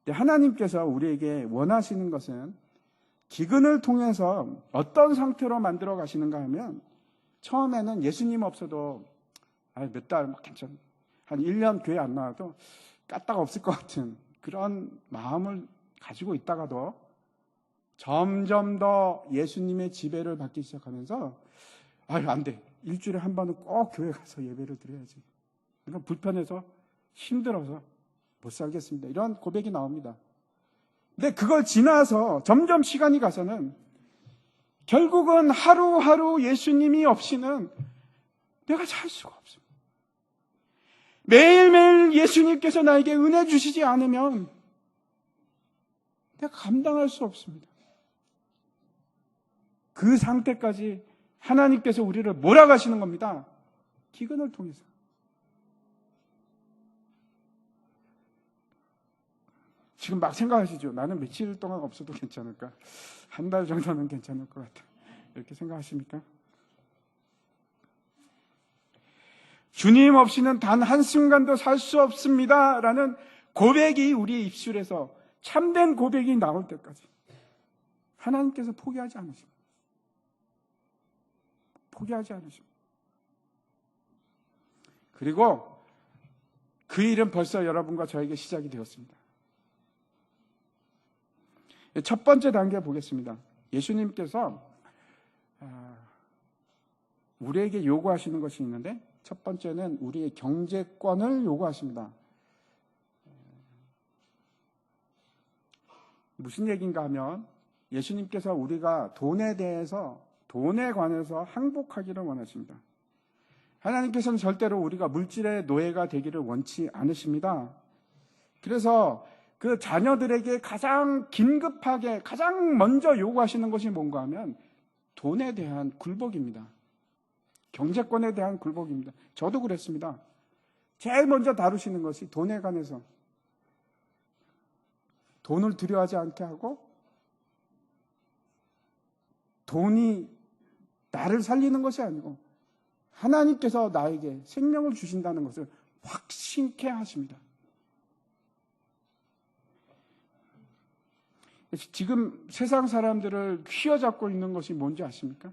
하나님께서 우리에게 원하시는 것은 기근을 통해서 어떤 상태로 만들어 가시는가 하면, 처음에는 예수님 없어도 몇 달 괜찮아, 한 1년 교회 안 나와도 까딱 없을 것 같은 그런 마음을 가지고 있다가도 점점 더 예수님의 지배를 받기 시작하면서 안 돼. 일주일에 한 번은 꼭 교회 가서 예배를 드려야지. 그러니까 불편해서 힘들어서 못 살겠습니다. 이런 고백이 나옵니다. 근데 그걸 지나서 점점 시간이 가서는 결국은 하루하루 예수님이 없이는 내가 살 수가 없습니다. 매일매일 예수님께서 나에게 은혜 주시지 않으면 내가 감당할 수 없습니다. 그 상태까지 하나님께서 우리를 몰아가시는 겁니다. 기근을 통해서. 지금 막 생각하시죠. 나는 며칠 동안 없어도 괜찮을까? 한 달 정도는 괜찮을 것 같아. 이렇게 생각하십니까? 주님 없이는 단 한순간도 살 수 없습니다 라는 고백이 우리의 입술에서 참된 고백이 나올 때까지 하나님께서 포기하지 않으십니다. 포기하지 않으십니다. 그리고 그 일은 벌써 여러분과 저에게 시작이 되었습니다. 첫 번째 단계 보겠습니다. 예수님께서 우리에게 요구하시는 것이 있는데, 첫 번째는 우리의 경제권을 요구하십니다. 무슨 얘기인가 하면, 예수님께서 우리가 돈에 관해서 항복하기를 원하십니다. 하나님께서는 절대로 우리가 물질의 노예가 되기를 원치 않으십니다. 그래서 그 자녀들에게 가장 긴급하게 가장 먼저 요구하시는 것이 뭔가 하면 돈에 대한 굴복입니다. 경제권에 대한 굴복입니다. 저도 그랬습니다. 제일 먼저 다루시는 것이 돈에 관해서 돈을 두려워하지 않게 하고 돈이 나를 살리는 것이 아니고 하나님께서 나에게 생명을 주신다는 것을 확신케 하십니다. 지금 세상 사람들을 휘어잡고 있는 것이 뭔지 아십니까?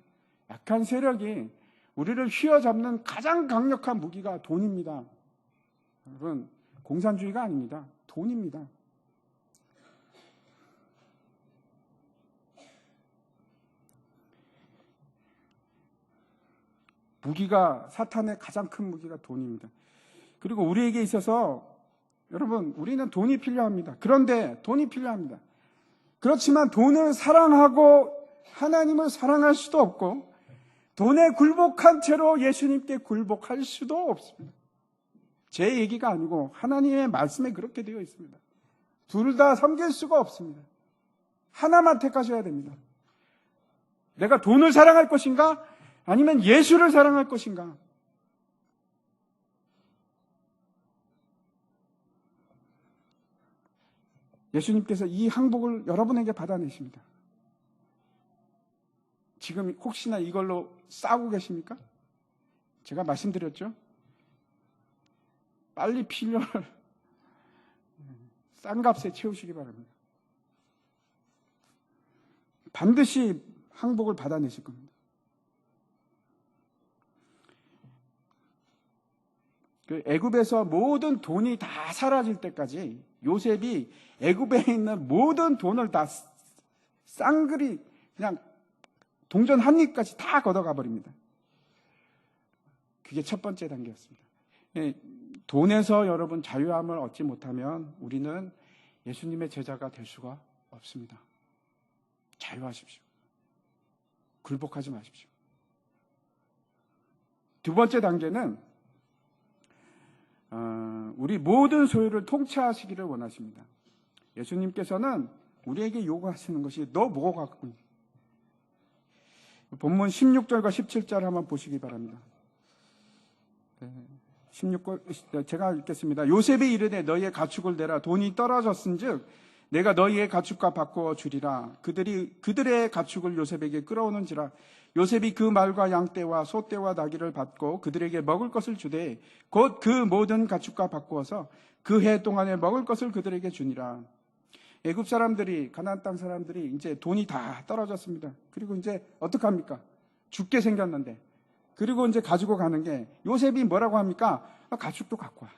약한 세력이 우리를 휘어잡는 가장 강력한 무기가 돈입니다. 여러분, 공산주의가 아닙니다. 돈입니다. 무기가, 사탄의 가장 큰 무기가 돈입니다. 그리고 우리에게 있어서 여러분, 우리는 돈이 필요합니다. 그런데 돈이 필요합니다. 그렇지만 돈을 사랑하고 하나님을 사랑할 수도 없고 돈에 굴복한 채로 예수님께 굴복할 수도 없습니다. 제 얘기가 아니고 하나님의 말씀에 그렇게 되어 있습니다. 둘 다 섬길 수가 없습니다. 하나만 택하셔야 됩니다. 내가 돈을 사랑할 것인가? 아니면 예수를 사랑할 것인가? 예수님께서 이 항복을 여러분에게 받아내십니다. 지금 혹시나 이걸로 싸우고 계십니까? 제가 말씀드렸죠? 빨리 필요를 싼 값에 채우시기 바랍니다. 반드시 항복을 받아내실 겁니다. 그 애굽에서 모든 돈이 다 사라질 때까지 요셉이 애굽에 있는 모든 돈을 다 쌍그리 그냥 동전 한 입까지 다 걷어가 버립니다. 그게 첫 번째 단계였습니다. 돈에서 여러분 자유함을 얻지 못하면 우리는 예수님의 제자가 될 수가 없습니다. 자유하십시오. 굴복하지 마십시오. 두 번째 단계는 우리 모든 소유를 통치하시기를 원하십니다. 예수님께서는 우리에게 요구하시는 것이 너 뭐 갖고 있니? 본문 16절과 17절 한번 보시기 바랍니다. 16절 제가 읽겠습니다. 요셉이 이르되 너희의 가축을 내라 돈이 떨어졌은즉 내가 너희의 가축과 바꾸어 주리라. 그들의 가축을 요셉에게 끌어오는지라. 요셉이 그 말과 양떼와 소떼와 나귀를 받고 그들에게 먹을 것을 주되 곧 그 모든 가축과 바꾸어서 그 해 동안에 먹을 것을 그들에게 주니라. 애굽 사람들이, 가나안 땅 사람들이 이제 돈이 다 떨어졌습니다. 그리고 이제 어떡합니까? 죽게 생겼는데. 그리고 이제 가지고 가는 게 요셉이 뭐라고 합니까? 가축도 갖고 와.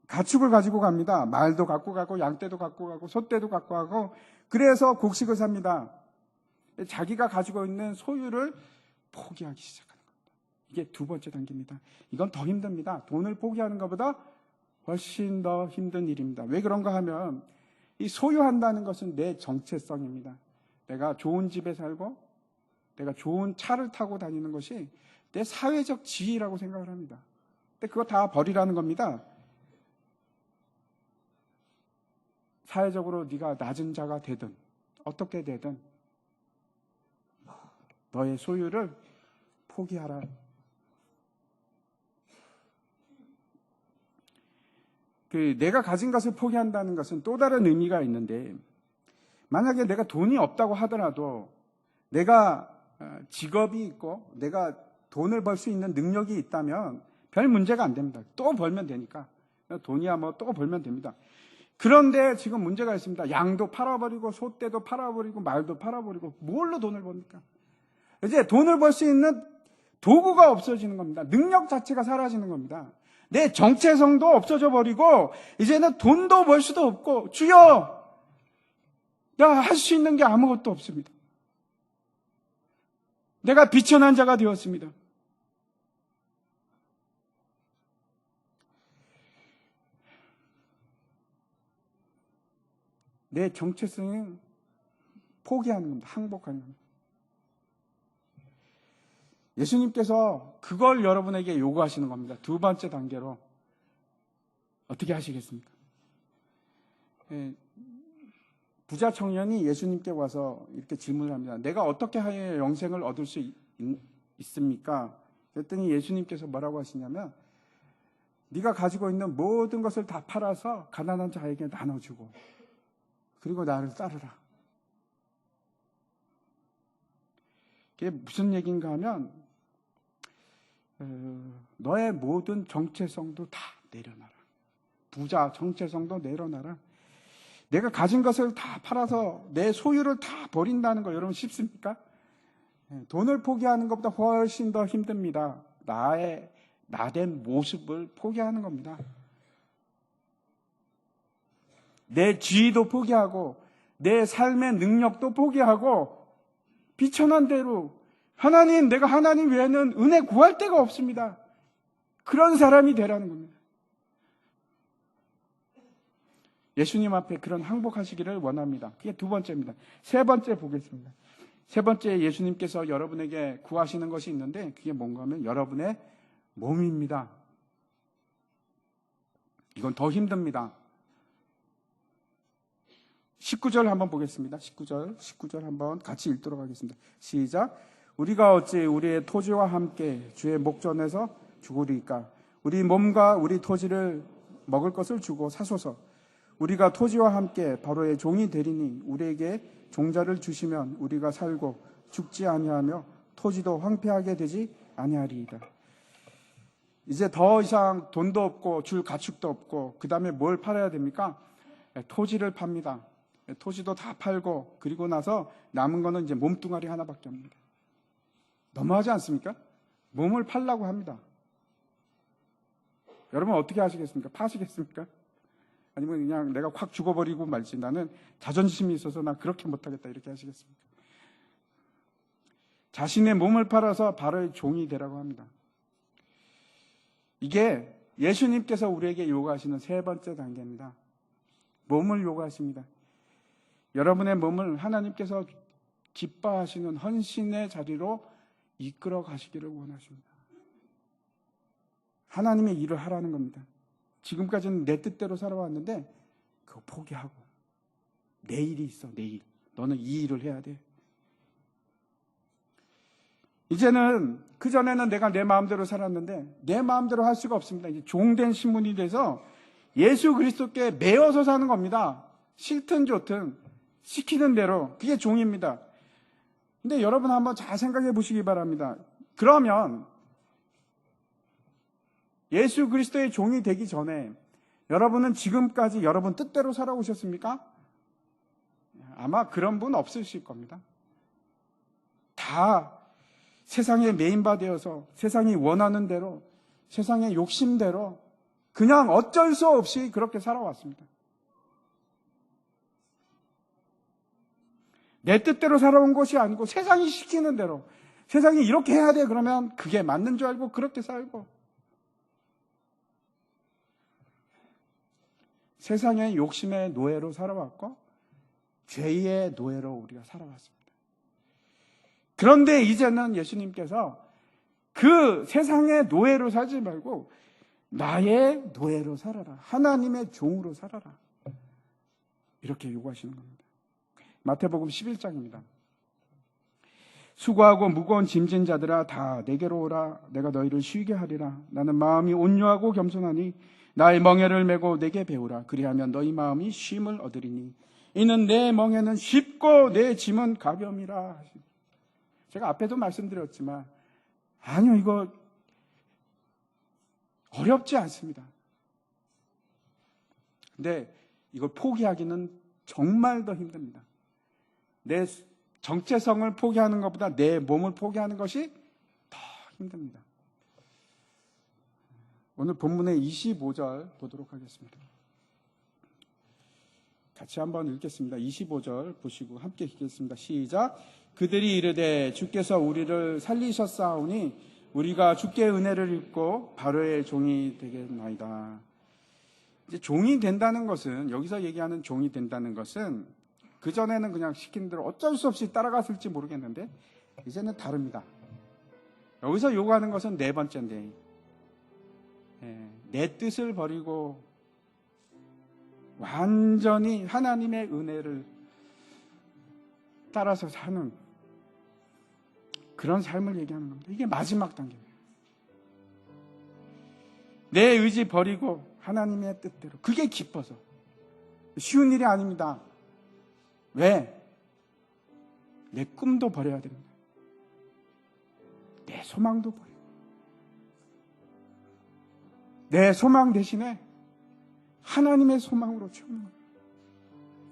가축을 가지고 갑니다. 말도 갖고 가고 양떼도 갖고 가고 소떼도 갖고 가고 그래서 곡식을 삽니다. 자기가 가지고 있는 소유를 포기하기 시작하는 겁니다. 이게 두 번째 단계입니다. 이건 더 힘듭니다. 돈을 포기하는 것보다 훨씬 더 힘든 일입니다. 왜 그런가 하면 이 소유한다는 것은 내 정체성입니다. 내가 좋은 집에 살고 내가 좋은 차를 타고 다니는 것이 내 사회적 지위라고 생각을 합니다. 근데 그거 다 버리라는 겁니다. 사회적으로 네가 낮은 자가 되든 어떻게 되든 너의 소유를 포기하라. 내가 가진 것을 포기한다는 것은 또 다른 의미가 있는데 만약에 내가 돈이 없다고 하더라도 내가 직업이 있고 내가 돈을 벌 수 있는 능력이 있다면 별 문제가 안 됩니다. 또 벌면 되니까. 돈이야 뭐 또 벌면 됩니다. 그런데 지금 문제가 있습니다. 양도 팔아버리고 소떼도 팔아버리고 말도 팔아버리고 뭘로 돈을 법니까? 이제 돈을 벌 수 있는 도구가 없어지는 겁니다. 능력 자체가 사라지는 겁니다. 내 정체성도 없어져 버리고 이제는 돈도 벌 수도 없고 주여 내가 할 수 있는 게 아무것도 없습니다. 내가 비천한 자가 되었습니다. 내 정체성을 포기하는 겁니다. 항복하는 겁니다. 예수님께서 그걸 여러분에게 요구하시는 겁니다. 두 번째 단계로. 어떻게 하시겠습니까? 부자 청년이 예수님께 와서 이렇게 질문을 합니다. 내가 어떻게 하여 영생을 얻을 수 있습니까? 그랬더니 예수님께서 뭐라고 하시냐면, 네가 가지고 있는 모든 것을 다 팔아서 가난한 자에게 나눠주고 그리고 나를 따르라. 그게 무슨 얘기인가 하면 너의 모든 정체성도 다 내려놔라. 부자 정체성도 내려놔라. 내가 가진 것을 다 팔아서 내 소유를 다 버린다는 거 여러분 쉽습니까? 돈을 포기하는 것보다 훨씬 더 힘듭니다. 나된 모습을 포기하는 겁니다. 내 지위도 포기하고 내 삶의 능력도 포기하고 비천한 대로 하나님, 내가 하나님 외에는 은혜 구할 데가 없습니다. 그런 사람이 되라는 겁니다. 예수님 앞에 그런 항복하시기를 원합니다. 그게 두 번째입니다. 세 번째 보겠습니다. 세 번째 예수님께서 여러분에게 구하시는 것이 있는데 그게 뭔가 하면 여러분의 몸입니다. 이건 더 힘듭니다. 19절 한번 보겠습니다. 19절 한번 같이 읽도록 하겠습니다. 시작. 우리가 어찌 우리의 토지와 함께 주의 목전에서 죽으리까? 우리 몸과 우리 토지를 먹을 것을 주고 사소서. 우리가 토지와 함께 바로의 종이 되리니 우리에게 종자를 주시면 우리가 살고 죽지 아니하며 토지도 황폐하게 되지 아니하리이다. 이제 더 이상 돈도 없고 줄 가축도 없고 그 다음에 뭘 팔아야 됩니까? 토지를 팝니다. 토지도 다 팔고 그리고 나서 남은 거는 이제 몸뚱아리 하나밖에 없습니다. 너무하지 않습니까? 몸을 팔라고 합니다. 여러분 어떻게 하시겠습니까? 파시겠습니까? 아니면 그냥 내가 확 죽어버리고 말지 나는 자존심이 있어서 나 그렇게 못하겠다 이렇게 하시겠습니까? 자신의 몸을 팔아서 바로의 종이 되라고 합니다. 이게 예수님께서 우리에게 요구하시는 세 번째 단계입니다. 몸을 요구하십니다. 여러분의 몸을 하나님께서 기뻐하시는 헌신의 자리로 이끌어 가시기를 원하십니다. 하나님의 일을 하라는 겁니다. 지금까지는 내 뜻대로 살아왔는데 그거 포기하고 내일이 있어. 내일 너는 이 일을 해야 돼. 이제는 그전에는 내가 내 마음대로 살았는데 내 마음대로 할 수가 없습니다. 이제 종된 신분이 돼서 예수 그리스도께 매어서 사는 겁니다. 싫든 좋든 시키는 대로. 그게 종입니다. 근데 여러분 한번 잘 생각해 보시기 바랍니다. 그러면 예수 그리스도의 종이 되기 전에 여러분은 지금까지 여러분 뜻대로 살아오셨습니까? 아마 그런 분 없으실 겁니다. 다 세상의 메인바 되어서 세상이 원하는 대로 세상의 욕심대로 그냥 어쩔 수 없이 그렇게 살아왔습니다. 내 뜻대로 살아온 것이 아니고 세상이 시키는 대로 세상이 이렇게 해야 돼 그러면 그게 맞는 줄 알고 그렇게 살고 세상의 욕심의 노예로 살아왔고 죄의 노예로 우리가 살아왔습니다. 그런데 이제는 예수님께서 그 세상의 노예로 살지 말고 나의 노예로 살아라. 하나님의 종으로 살아라. 이렇게 요구하시는 겁니다. 마태복음 11장입니다. 수고하고 무거운 짐진 자들아 다 내게로 오라. 내가 너희를 쉬게 하리라. 나는 마음이 온유하고 겸손하니 나의 멍에를 메고 내게 배우라. 그리하면 너희 마음이 쉼을 얻으리니 이는 내 멍에는 쉽고 내 짐은 가벼움이라. 제가 앞에도 말씀드렸지만 아니요 이거 어렵지 않습니다. 근데 이걸 포기하기는 정말 더 힘듭니다. 내 정체성을 포기하는 것보다 내 몸을 포기하는 것이 더 힘듭니다. 오늘 본문의 25절 보도록 하겠습니다. 같이 한번 읽겠습니다. 25절 보시고 함께 읽겠습니다. 시작. 그들이 이르되 주께서 우리를 살리셨사오니 우리가 주께 은혜를 입고 바로의 종이 되겠나이다. 이제 종이 된다는 것은 여기서 얘기하는 종이 된다는 것은 그전에는 그냥 시킨 대로 어쩔 수 없이 따라갔을지 모르겠는데 이제는 다릅니다. 여기서 요구하는 것은 네 번째인데 내 뜻을 버리고 완전히 하나님의 은혜를 따라서 사는 그런 삶을 얘기하는 겁니다. 이게 마지막 단계입니다. 내 의지 버리고 하나님의 뜻대로. 그게 기뻐서. 쉬운 일이 아닙니다. 왜? 내 꿈도 버려야 됩니다. 내 소망도 버리고. 내 소망 대신에 하나님의 소망으로 채우는 겁니다.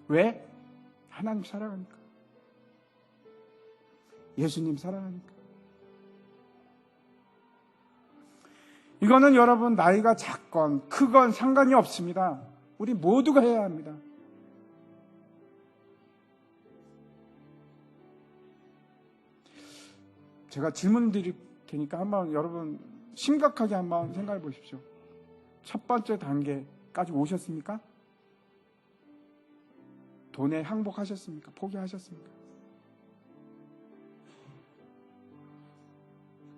왜? 하나님 사랑하니까. 예수님 사랑하니까. 이거는 여러분 나이가 작건 크건 상관이 없습니다. 우리 모두가 해야 합니다. 제가 질문 드릴 테니까 한번 여러분 심각하게 한번 생각해 보십시오. 첫 번째 단계까지 오셨습니까? 돈에 항복하셨습니까? 포기하셨습니까?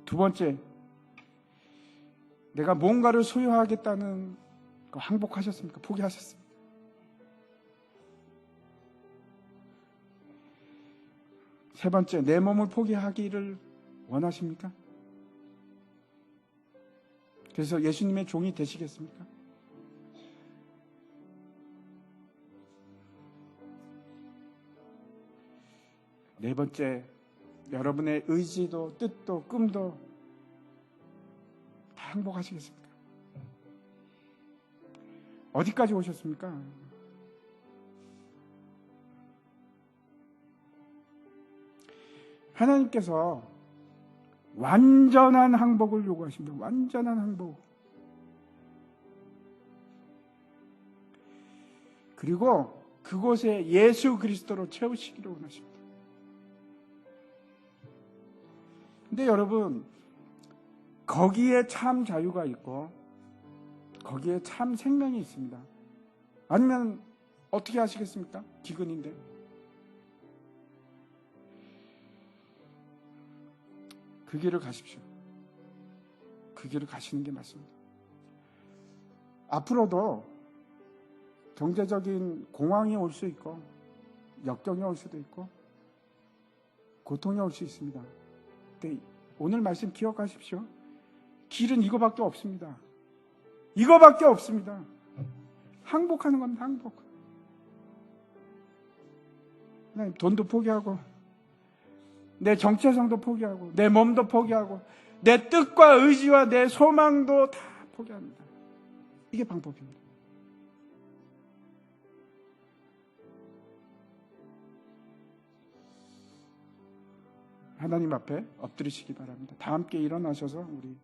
두 번째, 내가 뭔가를 소유하겠다는 거 항복하셨습니까? 포기하셨습니까? 세 번째, 내 몸을 포기하기를 원하십니까? 그래서 예수님의 종이 되시겠습니까? 네 번째, 여러분의 의지도 뜻도 꿈도 다 항복하시겠습니까? 어디까지 오셨습니까? 하나님께서 완전한 항복을 요구하십니다. 완전한 항복. 그리고 그곳에 예수 그리스도로 채우시기를 원하십니다. 근데 여러분, 거기에 참 자유가 있고 거기에 참 생명이 있습니다. 아니면 어떻게 하시겠습니까? 기근인데. 그 길을 가십시오. 그 길을 가시는 게 맞습니다. 앞으로도 경제적인 공황이 올 수 있고 역경이 올 수도 있고 고통이 올 수 있습니다. 근데 오늘 말씀 기억하십시오. 길은 이거밖에 없습니다. 이거밖에 없습니다. 항복하는 겁니다. 항복. 하나님, 돈도 포기하고 내 정체성도 포기하고 내 몸도 포기하고 내 뜻과 의지와 내 소망도 다 포기합니다. 이게 방법입니다. 하나님 앞에 엎드리시기 바랍니다. 다 함께 일어나셔서 우리